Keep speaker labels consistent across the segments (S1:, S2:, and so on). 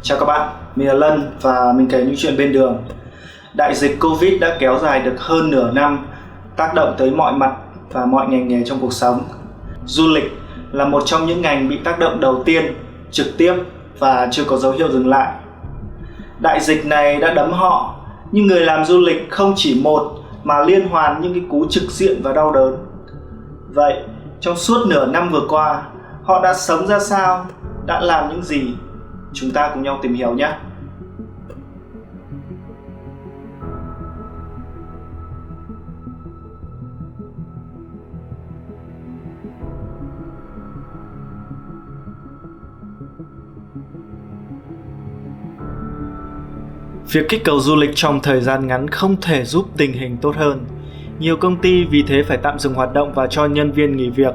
S1: Chào các bạn, mình là Lân và mình kể những chuyện bên đường. Đại dịch Covid đã kéo dài được hơn nửa năm, tác động tới mọi mặt và mọi ngành nghề trong cuộc sống. Du lịch là một trong những ngành bị tác động đầu tiên, trực tiếp và chưa có dấu hiệu dừng lại. Đại dịch này đã đấm họ, nhưng người làm du lịch không chỉ một mà liên hoàn những cái cú trực diện và đau đớn. Vậy, trong suốt nửa năm vừa qua, họ đã sống ra sao, đã làm những gì? Chúng ta cùng nhau tìm hiểu nhé! Việc kích cầu du lịch trong thời gian ngắn không thể giúp tình hình tốt hơn. Nhiều công ty vì thế phải tạm dừng hoạt động và cho nhân viên nghỉ việc.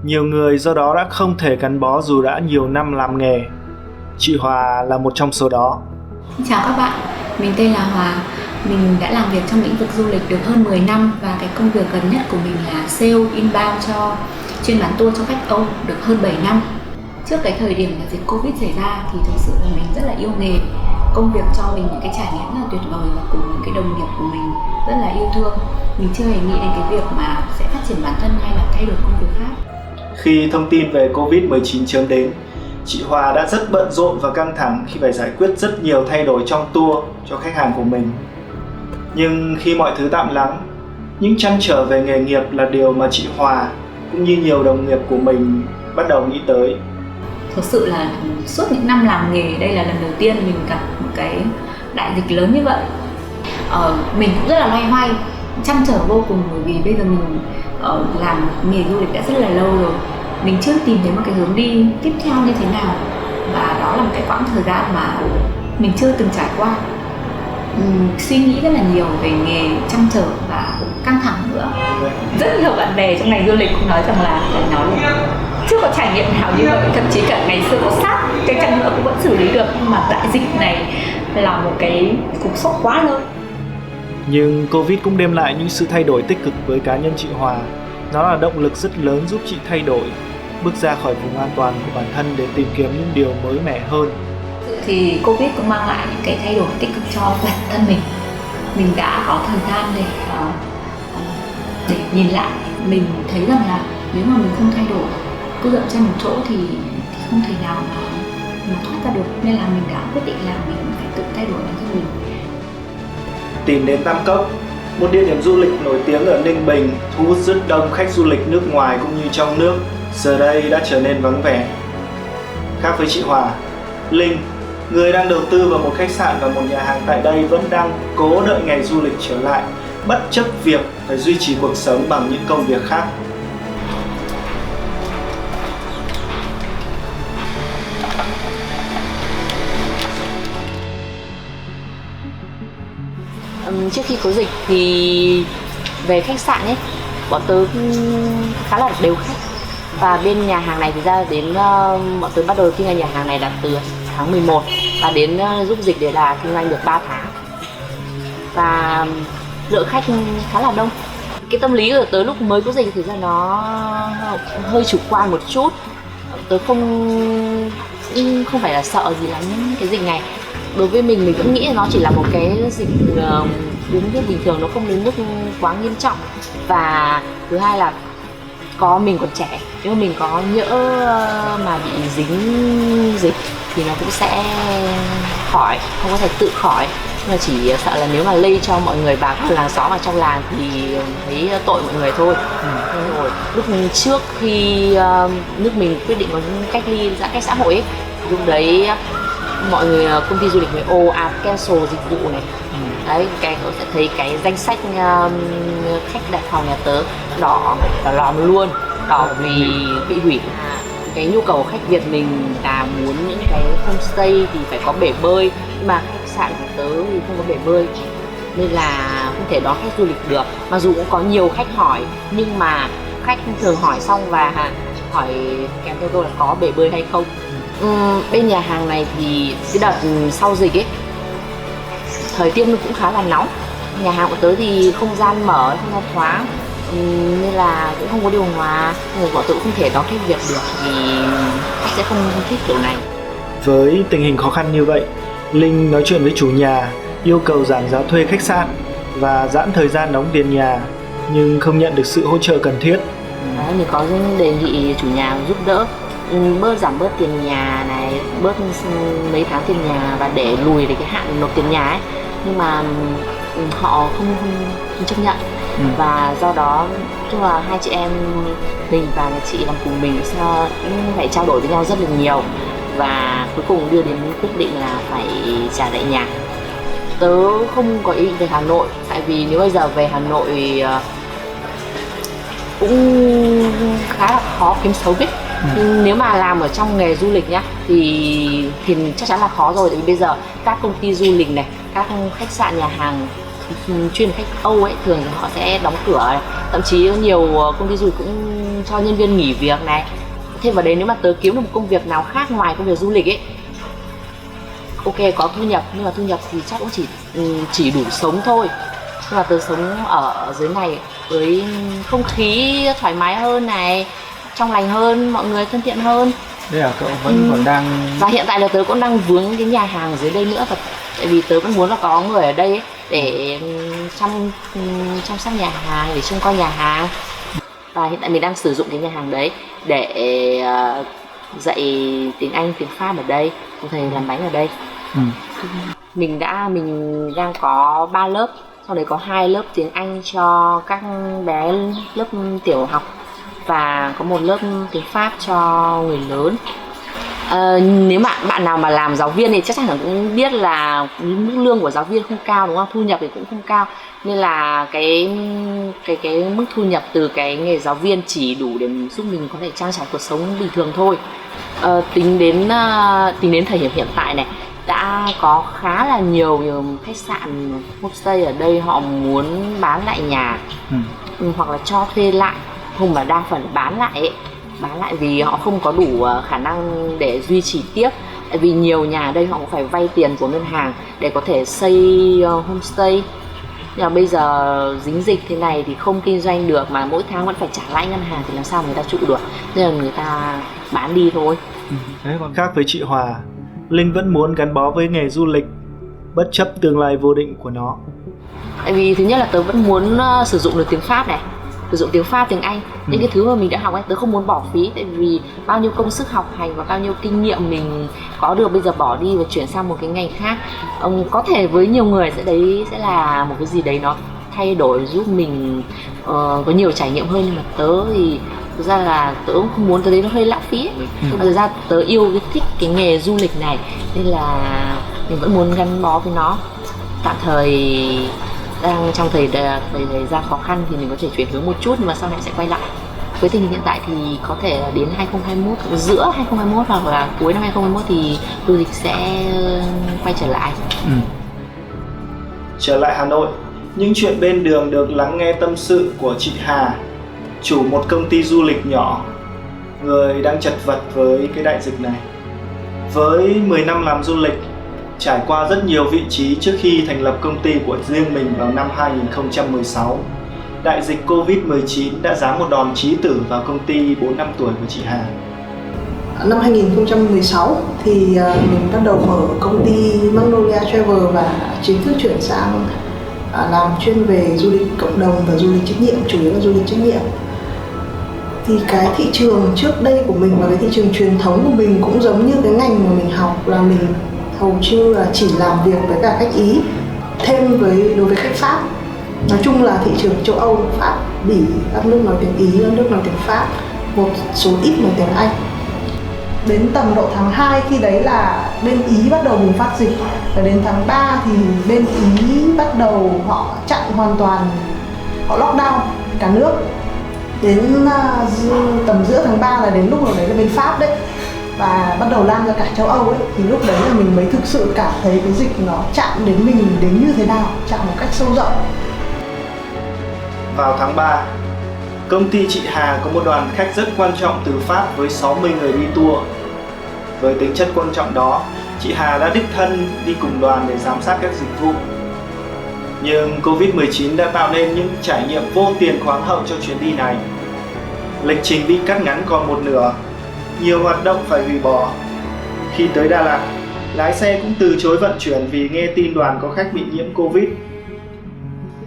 S1: Nhiều người do đó đã không thể gắn bó dù đã nhiều năm làm nghề. Chị Hòa là một trong số đó.
S2: Chào các bạn, mình tên là Hòa. Mình đã làm việc trong lĩnh vực du lịch được hơn 10 năm và cái công việc gần nhất của mình là sale inbound cho chuyên bán tour cho khách Âu được hơn 7 năm. Trước cái thời điểm là dịch Covid xảy ra thì thực sự là mình rất là yêu nghề. Công việc cho mình những cái trải nghiệm rất là tuyệt vời và cùng những cái đồng nghiệp của mình rất là yêu thương. Mình chưa hề nghĩ đến cái việc mà sẽ phát triển bản thân hay là thay đổi công việc khác.
S1: Khi thông tin về Covid-19 chớm đến, chị Hòa đã rất bận rộn và căng thẳng khi phải giải quyết rất nhiều thay đổi trong tour cho khách hàng của mình. Nhưng khi mọi thứ tạm lắng, những trăn trở về nghề nghiệp là điều mà chị Hòa cũng như nhiều đồng nghiệp của mình bắt đầu nghĩ tới.
S2: Thực sự là suốt những năm làm nghề, đây là lần đầu tiên mình gặp một cái đại dịch lớn như vậy. Mình cũng rất là loay hoay, trăn trở vô cùng bởi vì bây giờ mình làm nghề du lịch đã rất là lâu rồi. Mình chưa tìm thấy một cái hướng đi tiếp theo như thế nào. Và đó là một cái quãng thời gian mà mình chưa từng trải qua. Suy nghĩ rất là nhiều về nghề, trăn trở và căng thẳng nữa. Rất nhiều bạn bè trong ngành du lịch cũng nói rằng là chưa có trải nghiệm nào như vậy, thậm chí cả ngày xưa có sát cái chăng nữa cũng vẫn xử lý được, nhưng mà đại dịch này là một cái cú sốc quá lớn.
S1: Nhưng Covid cũng đem lại những sự thay đổi tích cực với cá nhân chị Hòa. Nó là động lực rất lớn giúp chị thay đổi, bước ra khỏi vùng an toàn của bản thân để tìm kiếm những điều mới mẻ hơn.
S2: Thì Covid cũng mang lại những cái thay đổi tích cực cho bản thân mình. Mình đã có thời gian để nhìn lại. Mình thấy rằng là nếu mà mình không thay đổi, cứ dậm chân một chỗ thì không thể nào mà thoát ra được. Nên là mình đã quyết định là mình phải tự thay đổi bản thân mình.
S1: Tìm đến Tam Cốc, một địa điểm du lịch nổi tiếng ở Ninh Bình, thu hút rất đông khách du lịch nước ngoài cũng như trong nước, giờ đây đã trở nên vắng vẻ. Khác với chị Hòa, Linh, người đang đầu tư vào một khách sạn và một nhà hàng tại đây, vẫn đang cố đợi ngày du lịch trở lại, bất chấp việc phải duy trì cuộc sống bằng những công việc khác.
S3: Trước khi có dịch thì về khách sạn ấy, bọn tớ khá là đều khách. Và bên nhà hàng này thì ra đến bọn tớ bắt đầu kinh doanh nhà hàng này là từ tháng 11 và đến giúp dịch để là kinh doanh được 3 tháng. Và lượng khách khá là đông. Cái tâm lý của tớ lúc mới có dịch thì ra nó hơi chủ quan một chút. Tớ không phải là sợ gì lắm cái dịch này. Đối với mình vẫn nghĩ là nó chỉ là một cái dịch cúm nước bình thường, nó không đến mức quá nghiêm trọng. Và thứ hai là mình còn trẻ, nếu mà mình có nhỡ mà bị dính dịch thì nó cũng sẽ khỏi, không có thể tự khỏi. Nhưng mà chỉ sợ là nếu mà lây cho mọi người bà con làng xóm ở trong làng thì thấy tội mọi người thôi. Rồi lúc trước khi nước mình quyết định có cách ly giãn cách xã hội ấy, lúc đấy mọi người công ty du lịch mới ồ ạt cancel dịch vụ này. Đấy, cậu sẽ thấy cái danh sách khách đặt phòng nhà tớ đỏ lòm luôn, đỏ vì bị hủy. Cái nhu cầu của khách Việt mình là muốn những cái homestay thì phải có bể bơi, nhưng mà khách sạn của tớ thì không có bể bơi nên là không thể đón khách du lịch được. Mặc dù cũng có nhiều khách hỏi nhưng mà khách thường hỏi xong và hỏi kèm theo tôi là có bể bơi hay không. Bên nhà hàng này thì cái đợt sau dịch ấy, thời tiết nó cũng khá là nóng. Nhà hàng của tớ thì không gian mở, không gian thoáng, nên là cũng không có điều hòa, nên bọn tớ cũng không thể đón khách Việt được vì khách sẽ không thích kiểu này.
S1: Với tình hình khó khăn như vậy, Linh nói chuyện với chủ nhà, yêu cầu giảm giá thuê khách sạn và giãn thời gian đóng tiền nhà, nhưng không nhận được sự hỗ trợ cần thiết.
S3: Đấy, mình có đề nghị chủ nhà giúp đỡ, giảm bớt tiền nhà này, bớt mấy tháng tiền nhà và để lùi để cái hạn nộp tiền nhà ấy, nhưng mà họ không chấp nhận. Và do đó chung là hai chị em mình và nhà chị làm cùng mình sao phải trao đổi với nhau rất là nhiều, và cuối cùng đưa đến quyết định là phải trả lại nhà. Tớ không có ý định về Hà Nội, tại vì nếu bây giờ về Hà Nội cũng khá là khó kiếm sống ấy. Nếu mà làm ở trong nghề du lịch nhá thì chắc chắn là khó rồi, tại vì bây giờ các công ty du lịch này, các khách sạn nhà hàng chuyên khách Âu ấy thường thì họ sẽ đóng cửa này. Thậm chí nhiều công ty du lịch cũng cho nhân viên nghỉ việc này. Thêm vào đấy, nếu mà tớ kiếm được một công việc nào khác ngoài công việc du lịch ấy, ok có thu nhập, nhưng mà thu nhập thì chắc cũng chỉ đủ sống thôi. Nhưng mà tớ sống ở dưới này với không khí thoải mái hơn này, trong lành hơn, mọi người thân thiện hơn.
S1: Đây là cậu vẫn còn đang...
S3: Và hiện tại là tớ cũng đang vướng cái nhà hàng dưới đây nữa, tại vì tớ vẫn muốn là có người ở đây ấy, để chăm sóc nhà hàng, để trông coi nhà hàng. Và hiện tại mình đang sử dụng cái nhà hàng đấy để dạy tiếng Anh, tiếng Pháp ở đây, thầy làm bánh ở đây. Mình đang có 3 lớp, sau đấy có 2 lớp tiếng Anh cho các bé lớp tiểu học và có một lớp tiếng Pháp cho người lớn. Nếu mà bạn nào mà làm giáo viên thì chắc chắn là cũng biết là mức lương của giáo viên không cao, đúng không? Thu nhập thì cũng không cao, nên là cái mức thu nhập từ cái nghề giáo viên chỉ đủ để giúp mình có thể trang trải cuộc sống bình thường thôi. Tính đến thời điểm hiện tại này, đã có khá là nhiều khách sạn homestay ở đây họ muốn bán lại nhà, hoặc là cho thuê lại, không mà đa phần bán lại vì họ không có đủ khả năng để duy trì tiếp. Tại vì nhiều nhà ở đây họ cũng phải vay tiền của ngân hàng để có thể xây homestay. Nhưng mà bây giờ dính dịch thế này thì không kinh doanh được, mà mỗi tháng vẫn phải trả lãi ngân hàng thì làm sao người ta trụ được, nên là người ta bán đi thôi.
S1: Thế còn khác với chị Hòa, Linh vẫn muốn gắn bó với nghề du lịch bất chấp tương lai vô định của nó.
S3: Tại vì thứ nhất là tớ vẫn muốn sử dụng được tiếng Pháp này, sử dụng tiếng Pháp, tiếng Anh, những cái thứ mà mình đã học ấy, tớ không muốn bỏ phí. Tại vì bao nhiêu công sức học hành và bao nhiêu kinh nghiệm mình có được bây giờ bỏ đi và chuyển sang một cái ngành khác, có thể với nhiều người sẽ là một cái gì đấy nó thay đổi giúp mình có nhiều trải nghiệm hơn. Nhưng mà tớ thì thực ra là tớ cũng không muốn, tớ thấy nó hơi lãng phí ấy. Thực ra tớ thích cái nghề du lịch này, nên là mình vẫn muốn gắn bó với nó. Tạm thời đang trong thời gian khó khăn thì mình có thể chuyển hướng một chút, nhưng mà sau này sẽ quay lại. Với tình hình hiện tại thì có thể là đến 2021, giữa 2021 hoặc là cuối năm 2021 thì du lịch sẽ quay trở lại.
S1: Trở lại Hà Nội, những chuyện bên đường được lắng nghe tâm sự của chị Hà, chủ một công ty du lịch nhỏ, người đang chật vật với cái đại dịch này. Với 10 năm làm du lịch, trải qua rất nhiều vị trí trước khi thành lập công ty của riêng mình vào năm 2016, đại dịch Covid-19 đã giáng một đòn chí tử vào công ty 4 năm tuổi của chị Hà.
S4: Năm 2016 thì mình bắt đầu mở công ty Magnolia Travel và chính thức chuyển sang làm chuyên về du lịch cộng đồng và du lịch trách nhiệm, chủ yếu là du lịch trách nhiệm. Thì cái thị trường trước đây của mình và cái thị trường truyền thống của mình cũng giống như cái ngành mà mình học, là mình hầu như là chỉ làm việc với cả khách Ý, thêm đối với khách Pháp. Nói chung là thị trường châu Âu, Pháp, Bỉ, các nước nói tiếng Ý, các nước nói tiếng Pháp, một số ít nói tiếng Anh. Đến tầm độ tháng 2 khi đấy là bên Ý bắt đầu bùng phát dịch, và đến tháng 3 thì bên Ý bắt đầu họ chặn hoàn toàn, họ lockdown cả nước. Đến tầm giữa tháng 3 là đến lúc đấy là bên Pháp đấy, và bắt đầu lan ra cả châu Âu ấy, thì lúc đấy là mình mới thực sự cảm thấy cái dịch nó chạm đến mình đến như thế nào, chạm một cách sâu rộng.
S1: Vào tháng 3, công ty chị Hà có một đoàn khách rất quan trọng từ Pháp với 60 người đi tour. Với tính chất quan trọng đó, chị Hà đã đích thân đi cùng đoàn để giám sát các dịch vụ. Nhưng Covid-19 đã tạo nên những trải nghiệm vô tiền khoáng hậu cho chuyến đi này. Lịch trình bị cắt ngắn còn một nửa, nhiều hoạt động phải hủy bỏ. Khi tới Đà Lạt, lái xe cũng từ chối vận chuyển vì nghe tin đoàn có khách bị nhiễm Covid.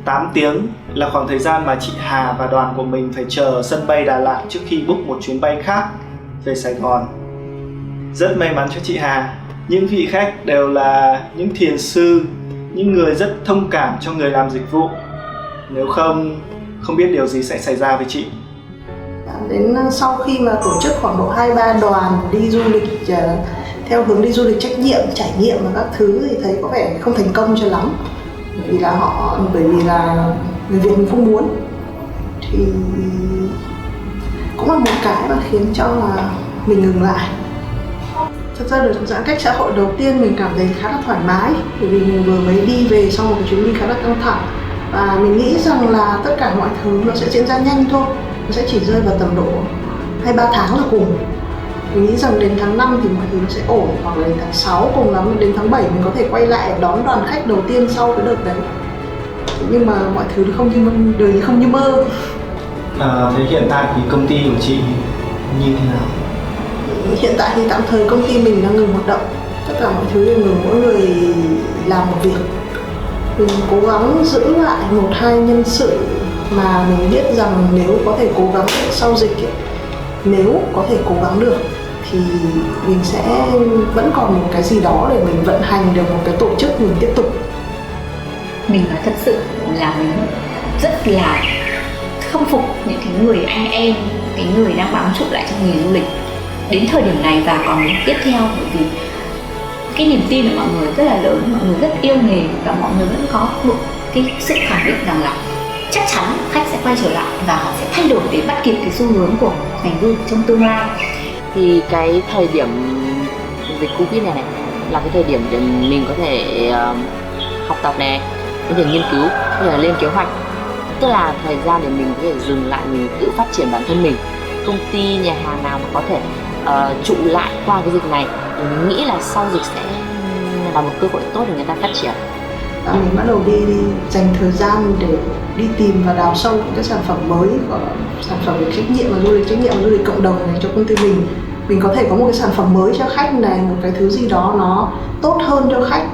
S1: 8 tiếng là khoảng thời gian mà chị Hà và đoàn của mình phải chờ ở sân bay Đà Lạt trước khi book một chuyến bay khác về Sài Gòn. Rất may mắn cho chị Hà, những vị khách đều là những thiền sư, những người rất thông cảm cho người làm dịch vụ. Nếu không biết điều gì sẽ xảy ra với chị.
S4: Đến sau khi mà tổ chức khoảng độ 2-3 đoàn đi du lịch theo hướng đi du lịch trách nhiệm, trải nghiệm và các thứ thì thấy có vẻ không thành công cho lắm. Bởi vì là người Việt mình không muốn, thì cũng là một cái mà khiến cho là mình ngừng lại. Thật ra đợt giãn cách xã hội đầu tiên mình cảm thấy khá là thoải mái, bởi vì mình vừa mới đi về sau một cái chuyến đi khá là căng thẳng, và mình nghĩ rằng là tất cả mọi thứ nó sẽ diễn ra nhanh thôi, nó sẽ chỉ rơi vào tầm độ 2-3 tháng là cùng. Mình nghĩ rằng đến tháng 5 thì mọi thứ nó sẽ ổn, hoặc là đến tháng 6 cùng lắm đến tháng 7 mình có thể quay lại đón đoàn khách đầu tiên sau cái đợt đấy. Nhưng mà mọi thứ đời không như mơ.
S1: Thế hiện tại thì công ty của chị như thế nào?
S4: Hiện tại thì tạm thời công ty mình đang ngừng hoạt động, tất cả mọi thứ đều ngừng, mỗi người làm một việc. Mình cố gắng giữ lại 1-2 nhân sự mà mình biết rằng nếu có thể cố gắng sau dịch ấy, nếu có thể cố gắng được thì mình sẽ vẫn còn một cái gì đó để mình vận hành được một cái tổ chức mình tiếp tục.
S2: Mình nói thật sự là mình rất là khâm phục những cái người anh em, cái người đang bám trụ lại trong nghề du lịch đến thời điểm này và còn tiếp theo, bởi vì cái niềm tin của mọi người rất là lớn, mọi người rất yêu nghề và mọi người vẫn có một cái sự khẳng định rằng là chắc chắn khách sẽ quay trở lại và họ sẽ thay đổi để bắt kịp cái xu hướng của ngành du lịch trong tương lai.
S3: Thì cái thời điểm dịch Covid này là cái thời điểm để mình có thể học tập này, có thể nghiên cứu, có thể lên kế hoạch, tức là thời gian để mình có thể dừng lại, mình tự phát triển bản thân mình. Công ty, nhà hàng nào mà có thể trụ lại qua cái dịch này, mình nghĩ là sau dịch sẽ là một cơ hội tốt để người ta phát triển.
S4: Mình bắt đầu đi dành thời gian để đi tìm và đào sâu những cái sản phẩm mới, sản phẩm về trách nhiệm và du lịch trách nhiệm và du lịch cộng đồng này cho công ty mình. Mình có thể có một cái sản phẩm mới cho khách này, một cái thứ gì đó nó tốt hơn cho khách.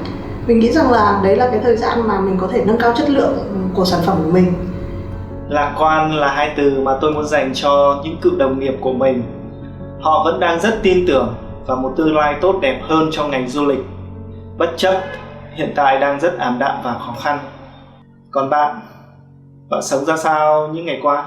S4: Mình nghĩ rằng là đấy là cái thời gian mà mình có thể nâng cao chất lượng của sản phẩm của mình.
S1: Lạc quan là hai từ mà tôi muốn dành cho những cựu đồng nghiệp của mình. Họ vẫn đang rất tin tưởng vào một tương lai tốt đẹp hơn trong ngành du lịch, bất chấp hiện tại đang rất ảm đạm và khó khăn. Còn bạn sống ra sao những ngày qua?